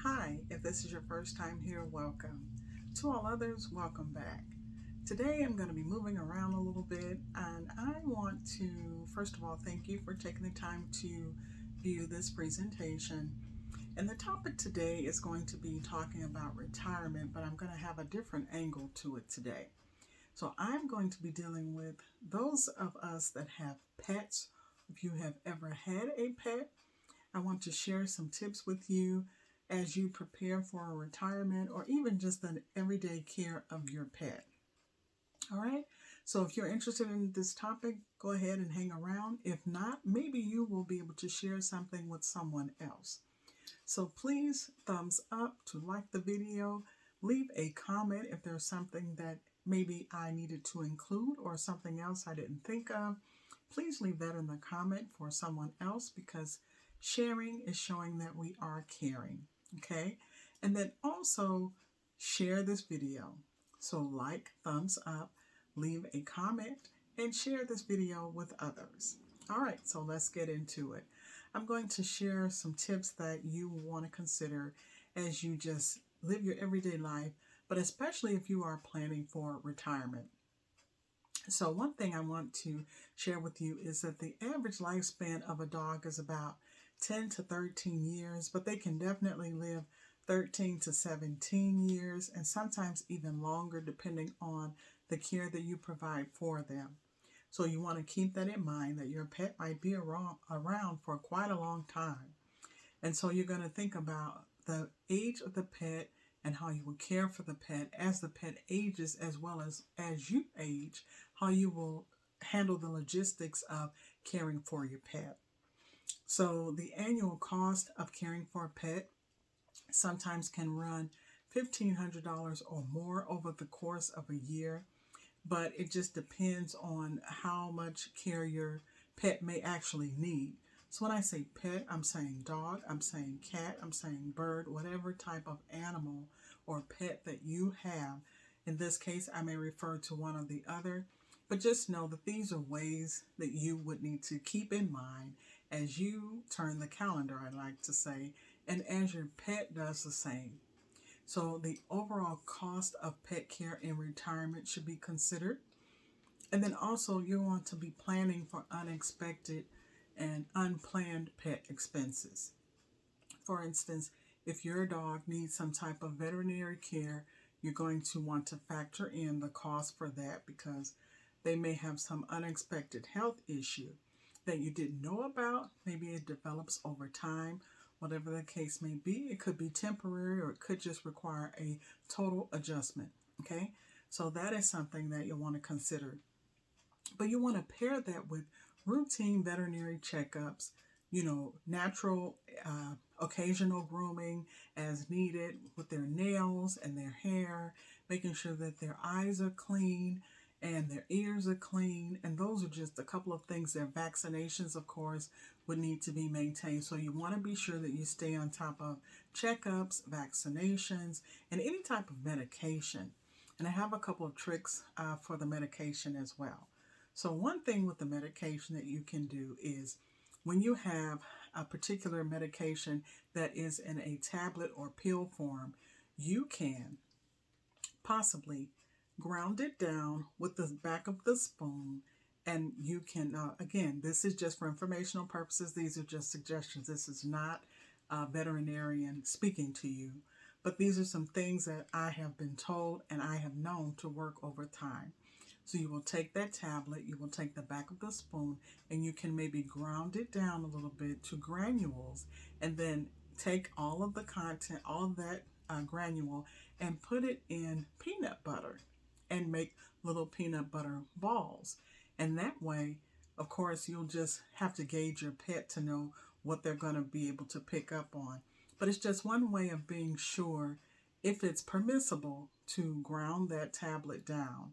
Hi, if this is your first time here, welcome. To all others, welcome back. Today I'm going to be moving around a little bit, and I want to, first of all, thank you for taking the time to view this presentation. And the topic today is going to be talking about retirement, but I'm going to have a different angle to it today. So I'm going to be dealing with those of us that have pets. If you have ever had a pet, I want to share some tips with you as you prepare for a retirement or even just the everyday care of your pet. All right. So if you're interested in this topic, go ahead and hang around. If not, maybe you will be able to share something with someone else. So please thumbs up to like the video. Leave a comment if there's something that maybe I needed to include or something else I didn't think of. Please leave that in the comment for someone else because sharing is showing that we are caring. Okay. And then also share this video. So like, thumbs up, leave a comment, and share this video with others. All right, so let's get into it. I'm going to share some tips that you want to consider as you just live your everyday life, but especially if you are planning for retirement. So one thing I want to share with you is that the average lifespan of a dog is about 10 to 13 years, but they can definitely live 13 to 17 years and sometimes even longer depending on the care that you provide for them. So you want to keep that in mind that your pet might be around for quite a long time. And so you're going to think about the age of the pet and how you will care for the pet as the pet ages as well as you age, how you will handle the logistics of caring for your pet. So the annual cost of caring for a pet sometimes can run $1,500 or more over the course of a year, but it just depends on how much care your pet may actually need. So when I say pet, I'm saying dog, I'm saying cat, I'm saying bird, whatever type of animal or pet that you have. In this case, I may refer to one or the other, but just know that these are ways that you would need to keep in mind as you turn the calendar, I like to say, and as your pet does the same. So the overall cost of pet care in retirement should be considered. And then also you want to be planning for unexpected and unplanned pet expenses. For instance, if your dog needs some type of veterinary care, you're going to want to factor in the cost for that because they may have some unexpected health issue that you didn't know about. Maybe it develops over time. Whatever the case may be, it could be temporary or it could just require a total adjustment. Okay, so that is something that you'll want to consider. But you want to pair that with routine veterinary checkups, natural, occasional grooming as needed with their nails and their hair, making sure that their eyes are clean and their ears are clean. And those are just a couple of things. Their vaccinations, of course, would need to be maintained. So you want to be sure that you stay on top of checkups, vaccinations, and any type of medication. And I have a couple of tricks for the medication as well. So one thing with the medication that you can do is when you have a particular medication that is in a tablet or pill form, you can possibly ground it down with the back of the spoon. And you can, again, this is just for informational purposes. These are just suggestions. This is not a veterinarian speaking to you. But these are some things that I have been told and I have known to work over time. So you will take that tablet, you will take the back of the spoon, and you can maybe ground it down a little bit to granules, and then take all of the content, all of that granule, and put it in peanut butter and make little peanut butter balls. And that way, of course, you'll just have to gauge your pet to know what they're going to be able to pick up on. But it's just one way of being sure if it's permissible to ground that tablet down.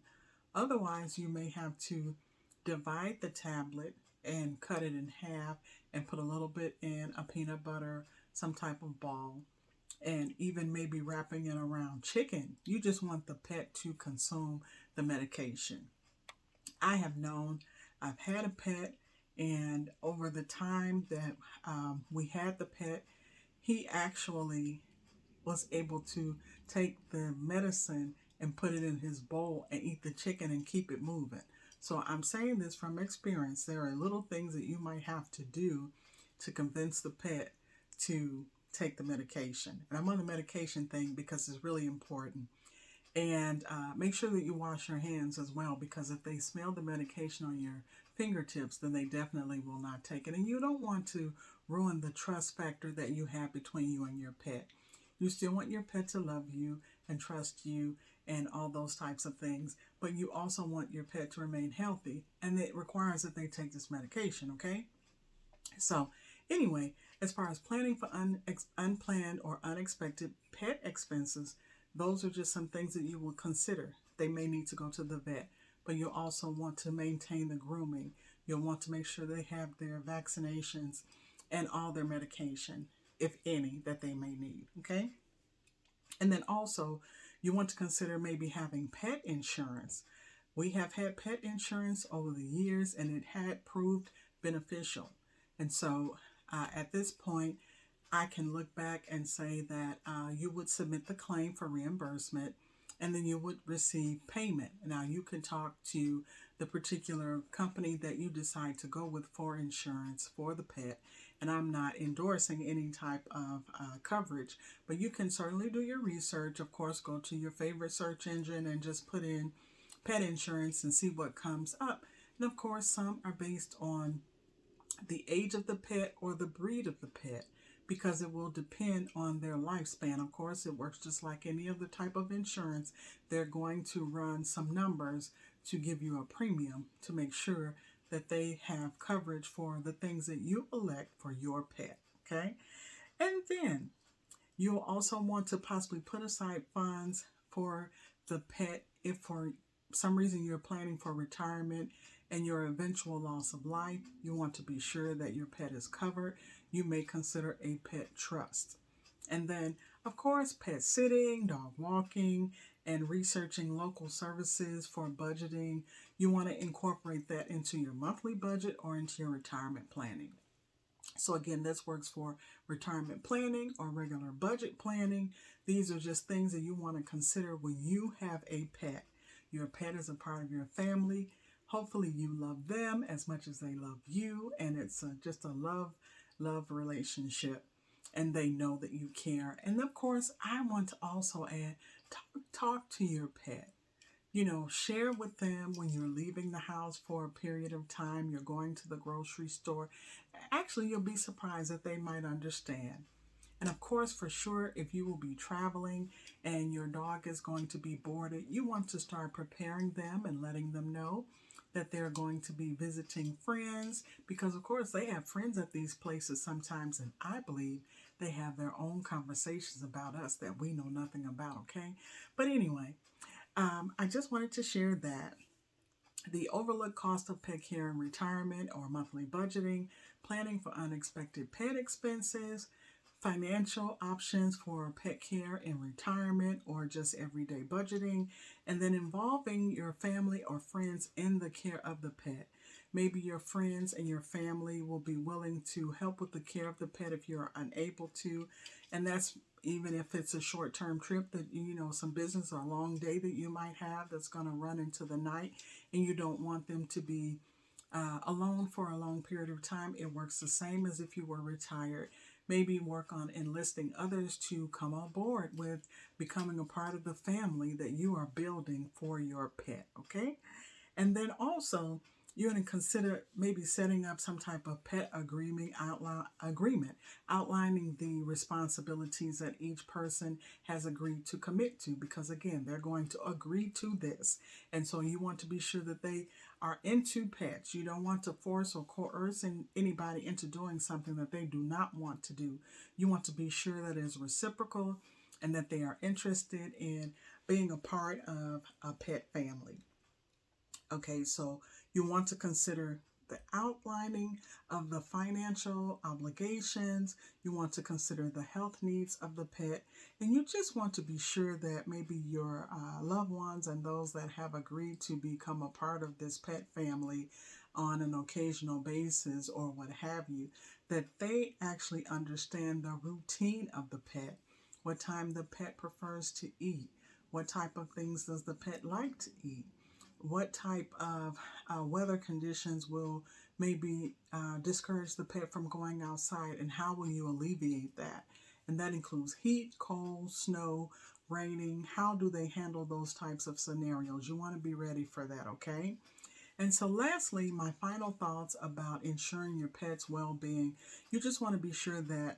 Otherwise, you may have to divide the tablet and cut it in half and put a little bit in a peanut butter, some type of ball, and even maybe wrapping it around chicken. You just want the pet to consume the medication. I have known, I've had a pet, and over the time that we had the pet, he actually was able to take the medicine and put it in his bowl and eat the chicken and keep it moving. So I'm saying this from experience. There are little things that you might have to do to convince the pet to take the medication. And I'm on the medication thing because it's really important. And make sure that you wash your hands as well, because if they smell the medication on your fingertips, then they definitely will not take it. And you don't want to ruin the trust factor that you have between you and your pet. You still want your pet to love you and trust you and all those types of things, but you also want your pet to remain healthy, and it requires that they take this medication, okay? So anyway, as far as planning for unplanned or unexpected pet expenses, those are just some things that you will consider. They may need to go to the vet, but you'll also want to maintain the grooming. You'll want to make sure they have their vaccinations and all their medication, if any, that they may need, okay? And then also, you want to consider maybe having pet insurance. We have had pet insurance over the years, and it had proved beneficial. And so at this point, I can look back and say that you would submit the claim for reimbursement, and then you would receive payment. Now, you can talk to the particular company that you decide to go with for insurance for the pet. And I'm not endorsing any type of coverage, but you can certainly do your research. Of course, go to your favorite search engine and just put in pet insurance and see what comes up. And of course, some are based on the age of the pet or the breed of the pet, because it will depend on their lifespan. Of course, it works just like any other type of insurance. They're going to run some numbers to give you a premium to make sure that they have coverage for the things that you elect for your pet, okay? And then you'll also want to possibly put aside funds for the pet if for some reason you're planning for retirement and your eventual loss of life. You want to be sure that your pet is covered. You may consider a pet trust. And then, of course, pet sitting, dog walking, and researching local services for budgeting. You want to incorporate that into your monthly budget or into your retirement planning. So again, this works for retirement planning or regular budget planning. These are just things that you want to consider when you have a pet. Your pet is a part of your family. Hopefully you love them as much as they love you, and it's just a love relationship, and they know that you care. And of course, I want to also add, talk to your pet. You know, share with them when you're leaving the house for a period of time, you're going to the grocery store. Actually, you'll be surprised that they might understand. And of course, for sure, if you will be traveling and your dog is going to be boarded, you want to start preparing them and letting them know that they're going to be visiting friends, because of course they have friends at these places sometimes, and I believe they have their own conversations about us that we know nothing about, okay? But anyway, I just wanted to share that. The overlooked cost of pet care in retirement or monthly budgeting, planning for unexpected pet expenses, financial options for pet care in retirement or just everyday budgeting, and then involving your family or friends in the care of the pet. Maybe your friends and your family will be willing to help with the care of the pet if you're unable to, and that's even if it's a short-term trip that, you know, some business or a long day that you might have that's going to run into the night, and you don't want them to be alone for a long period of time. It works the same as if you were retired. Maybe work on enlisting others to come on board with becoming a part of the family that you are building for your pet, okay? And then also, you're going to consider maybe setting up some type of pet agreement outlining the responsibilities that each person has agreed to commit to, because again, they're going to agree to this. And so you want to be sure that they are into pets. You don't want to force or coerce anybody into doing something that they do not want to do. You want to be sure that it's reciprocal and that they are interested in being a part of a pet family. Okay, so you want to consider the outlining of the financial obligations. You want to consider the health needs of the pet. And you just want to be sure that maybe your loved ones and those that have agreed to become a part of this pet family on an occasional basis or what have you, that they actually understand the routine of the pet, what time the pet prefers to eat, what type of things does the pet like to eat, what type of weather conditions will maybe discourage the pet from going outside, and how will you alleviate that? And that includes heat, cold, snow, raining. How do they handle those types of scenarios? You want to be ready for that, okay? And so lastly, my final thoughts about ensuring your pet's well-being. You just want to be sure that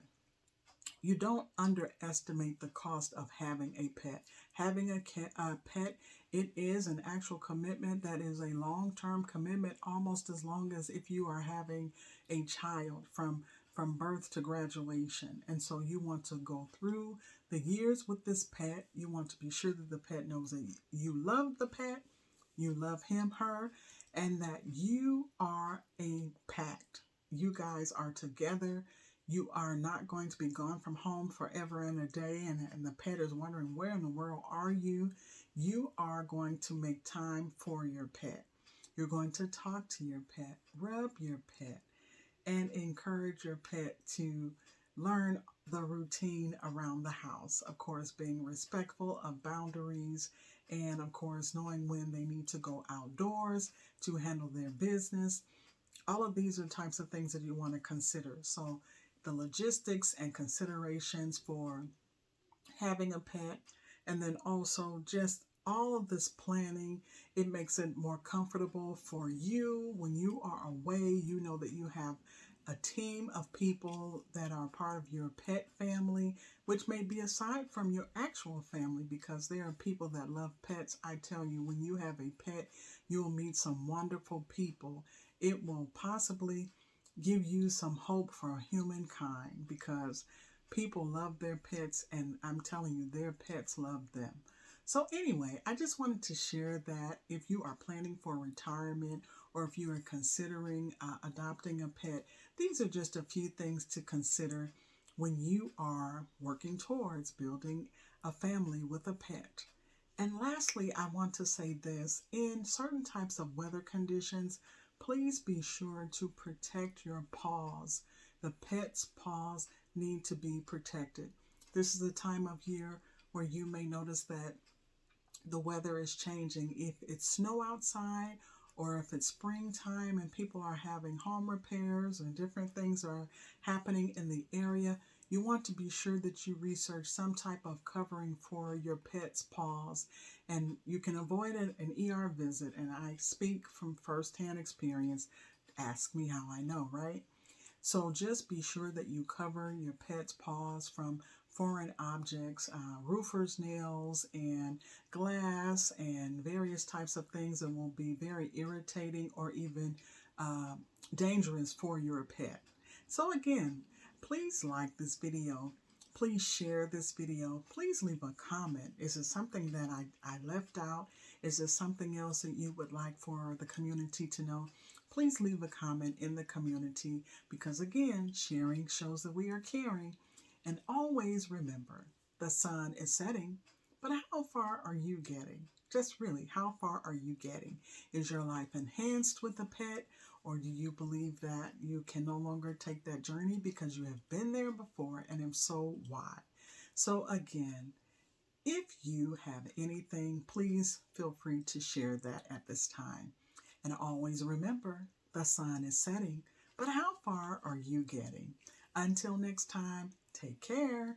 you don't underestimate the cost of having a pet. Having a pet, it is an actual commitment that is a long-term commitment, almost as long as if you are having a child from birth to graduation. And so you want to go through the years with this pet. You want to be sure that the pet knows that you love the pet, you love him, her, and that you are a pact. You guys are together. You are not going to be gone from home forever and a day, and the pet is wondering, where in the world are you? You are going to make time for your pet. You're going to talk to your pet, rub your pet, and encourage your pet to learn the routine around the house. Of course, being respectful of boundaries, and of course, knowing when they need to go outdoors to handle their business. All of these are types of things that you want to consider. So the logistics and considerations for having a pet, and then also just all of this planning, it makes it more comfortable for you when you are away. You know that you have a team of people that are part of your pet family, which may be aside from your actual family, because there are people that love pets. I tell you, when you have a pet, you will meet some wonderful people. It will possibly give you some hope for humankind, because people love their pets, and I'm telling you, their pets love them. So anyway, I just wanted to share that if you are planning for retirement, or if you are considering adopting a pet, these are just a few things to consider when you are working towards building a family with a pet. And lastly, I want to say this: in certain types of weather conditions, please be sure to protect your paws. The pet's paws need to be protected. This is a time of year where you may notice that the weather is changing. If it's snow outside, or if it's springtime and people are having home repairs and different things are happening in the area, you want to be sure that you research some type of covering for your pet's paws. And you can avoid an ER visit. And I speak from firsthand experience. Ask me how I know, right? So just be sure that you cover your pet's paws from foreign objects, roofer's nails and glass and various types of things that will be very irritating or even dangerous for your pet. So again, please like this video. Please share this video. Please leave a comment. Is it something that I left out? Is there something else that you would like for the community to know? Please leave a comment in the community, because again, sharing shows that we are caring. And always remember, the sun is setting, but how far are you getting? Just really, how far are you getting? Is your life enhanced with a pet, or do you believe that you can no longer take that journey because you have been there before, and if so, why? So again, if you have anything, please feel free to share that at this time. And always remember, the sun is setting, but how far are you getting? Until next time, take care.